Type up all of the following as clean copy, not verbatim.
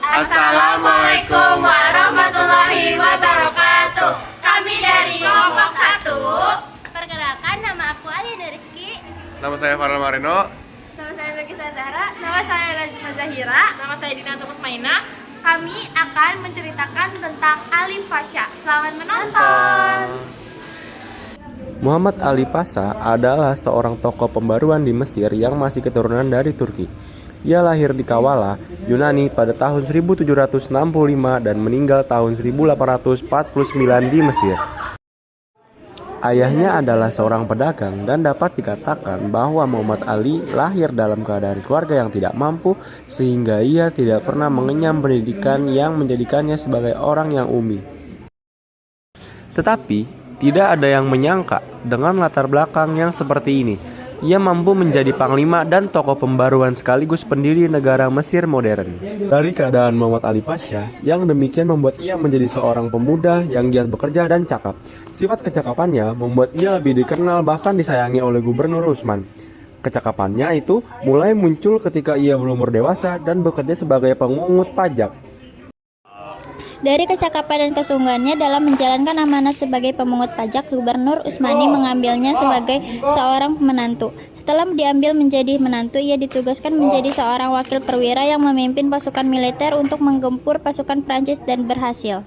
Assalamualaikum warahmatullahi wabarakatuh. Kami dari kelompok 1. Perkenalkan, nama aku Aliana Rizky. Nama saya Farel Marino. Nama saya Nagisa Zahra. Nama saya Najma Zahira. Nama saya Dina Tumut Maina. Kami akan menceritakan tentang Alif Pasha. Selamat menonton. Muhammad Ali Pasha adalah seorang tokoh pembaruan di Mesir yang masih keturunan dari Turki. Ia lahir di Kawala, Yunani pada tahun 1765 dan meninggal tahun 1849 di Mesir. Ayahnya adalah seorang pedagang dan dapat dikatakan bahwa Muhammad Ali lahir dalam keadaan keluarga yang tidak mampu sehingga ia tidak pernah mengenyam pendidikan yang menjadikannya sebagai orang yang umi. Tetapi tidak ada yang menyangka dengan latar belakang yang seperti ini, ia mampu menjadi panglima dan tokoh pembaruan sekaligus pendiri negara Mesir modern. Dari keadaan Muhammad Ali Pasha yang demikian membuat ia menjadi seorang pemuda yang giat bekerja dan cakap. Sifat kecakapannya membuat ia lebih dikenal bahkan disayangi oleh Gubernur Utsman. Kecakapannya itu mulai muncul ketika ia berumur dewasa dan bekerja sebagai pemungut pajak. Dari kecakapan dan kesungguhannya dalam menjalankan amanat sebagai pemungut pajak, Gubernur Utsmani mengambilnya sebagai seorang menantu. Setelah diambil menjadi menantu, ia ditugaskan menjadi seorang wakil perwira yang memimpin pasukan militer untuk menggempur pasukan Prancis dan berhasil.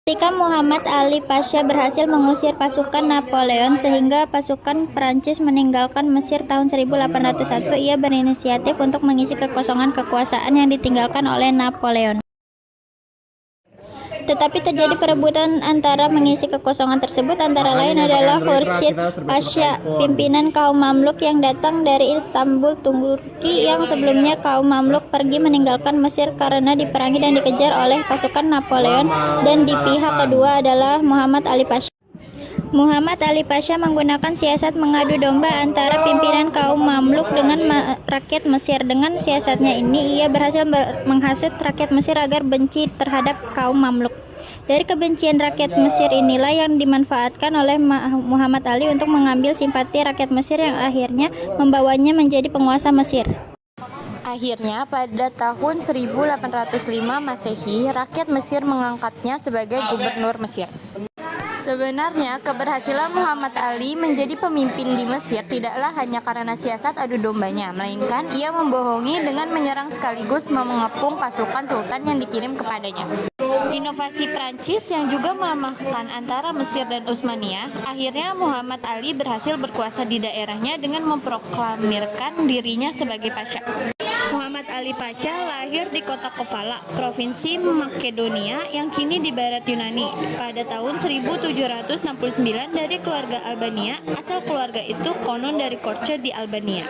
Ketika Muhammad Ali Pasha berhasil mengusir pasukan Napoleon sehingga pasukan Prancis meninggalkan Mesir tahun 1801, ia berinisiatif untuk mengisi kekosongan kekuasaan yang ditinggalkan oleh Napoleon. Tetapi terjadi perebutan antara mengisi kekosongan tersebut, antara lain adalah Khursyid Pasha, pimpinan kaum Mamluk yang datang dari Istanbul, Turki, yang sebelumnya kaum Mamluk pergi meninggalkan Mesir karena diperangi dan dikejar oleh pasukan Napoleon, dan di pihak kedua adalah Muhammad Ali Pasha. Muhammad Ali Pasha menggunakan siasat mengadu domba antara pimpinan kaum Mamluk dengan rakyat Mesir. Dengan siasatnya ini, ia berhasil menghasut rakyat Mesir agar benci terhadap kaum Mamluk. Dari kebencian rakyat Mesir inilah yang dimanfaatkan oleh Muhammad Ali untuk mengambil simpati rakyat Mesir yang akhirnya membawanya menjadi penguasa Mesir. Akhirnya, pada tahun 1805 Masehi, rakyat Mesir mengangkatnya sebagai gubernur Mesir. Sebenarnya, keberhasilan Muhammad Ali menjadi pemimpin di Mesir tidaklah hanya karena siasat adu dombanya, melainkan ia membohongi dengan menyerang sekaligus mengepung pasukan sultan yang dikirim kepadanya. Inovasi Prancis yang juga melemahkan antara Mesir dan Utsmaniyah, akhirnya Muhammad Ali berhasil berkuasa di daerahnya dengan memproklamirkan dirinya sebagai pasha. Muhammad Ali Pasha lahir di kota Kefala, provinsi Makedonia yang kini di barat Yunani, pada tahun 1769 dari keluarga Albania. Asal keluarga itu konon dari Korce di Albania.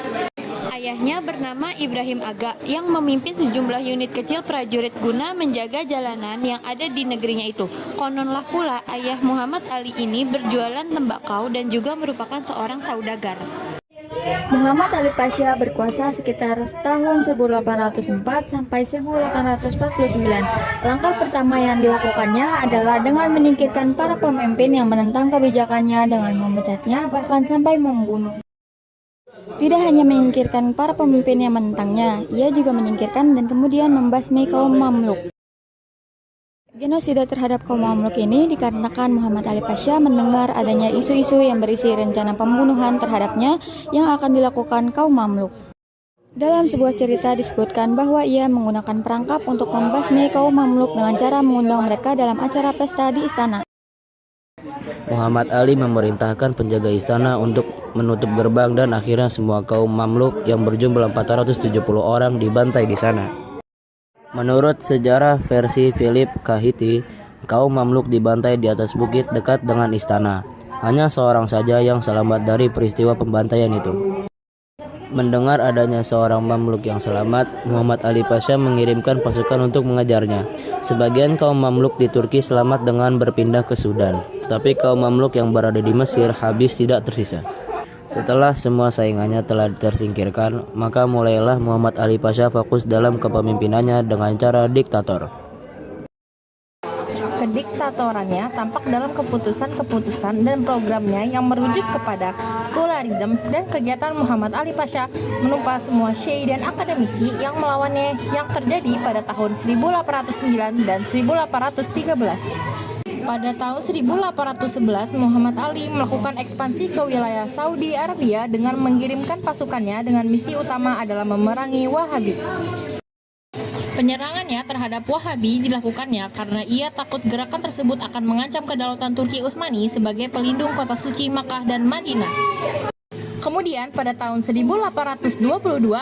Ayahnya bernama Ibrahim Aga yang memimpin sejumlah unit kecil prajurit guna menjaga jalanan yang ada di negerinya itu. Kononlah pula ayah Muhammad Ali ini berjualan tembakau dan juga merupakan seorang saudagar. Muhammad Ali Pasha berkuasa sekitar tahun 1804 sampai 1849. Langkah pertama yang dilakukannya adalah dengan menyingkirkan para pemimpin yang menentang kebijakannya dengan memecatnya bahkan sampai membunuh. Tidak hanya menyingkirkan para pemimpin yang menentangnya, ia juga menyingkirkan dan kemudian membasmi kaum Mamluk. Genosida terhadap kaum Mamluk ini dikarenakan Muhammad Ali Pasha mendengar adanya isu-isu yang berisi rencana pembunuhan terhadapnya yang akan dilakukan kaum Mamluk. Dalam sebuah cerita disebutkan bahwa ia menggunakan perangkap untuk membasmi kaum Mamluk dengan cara mengundang mereka dalam acara pesta di istana. Muhammad Ali memerintahkan penjaga istana untuk menutup gerbang dan akhirnya semua kaum Mamluk yang berjumlah 470 orang dibantai di sana. Menurut sejarah versi Philip Kahiti, kaum Mamluk dibantai di atas bukit dekat dengan istana. Hanya seorang saja yang selamat dari peristiwa pembantaian itu. Mendengar adanya seorang Mamluk yang selamat, Muhammad Ali Pasha mengirimkan pasukan untuk mengejarnya. Sebagian kaum Mamluk di Turki selamat dengan berpindah ke Sudan, tetapi kaum Mamluk yang berada di Mesir habis tidak tersisa. Setelah semua saingannya telah tersingkirkan, maka mulailah Muhammad Ali Pasha fokus dalam kepemimpinannya dengan cara diktator. kediktatorannya tampak dalam keputusan-keputusan dan programnya yang merujuk kepada sekularisme dan kegiatan Muhammad Ali Pasha menumpas semua syekh dan akademisi yang melawannya yang terjadi pada tahun 1809 dan 1813. Pada tahun 1811, Muhammad Ali melakukan ekspansi ke wilayah Saudi Arabia dengan mengirimkan pasukannya dengan misi utama adalah memerangi Wahabi. Penyerangannya terhadap Wahabi dilakukannya karena ia takut gerakan tersebut akan mengancam kedaulatan Turki Utsmani sebagai pelindung kota suci Makkah dan Madinah. Kemudian pada tahun 1822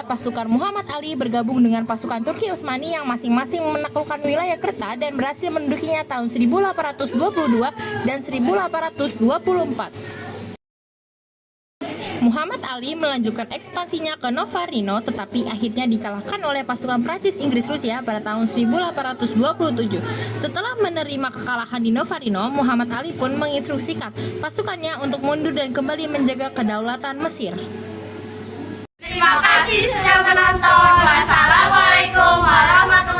pasukan Muhammad Ali bergabung dengan pasukan Turki Utsmani yang masing-masing menaklukkan wilayah Kreta dan berhasil mendudukinya tahun 1822 dan 1824. Muhammad Ali melanjutkan ekspansinya ke Novarino tetapi akhirnya dikalahkan oleh pasukan Prancis, Inggris, Rusia pada tahun 1827. Setelah menerima kekalahan di Novarino, Muhammad Ali pun menginstruksikan pasukannya untuk mundur dan kembali menjaga kedaulatan Mesir. Terima kasih sudah menonton. Wassalamualaikum warahmatullahi wabarakatuh.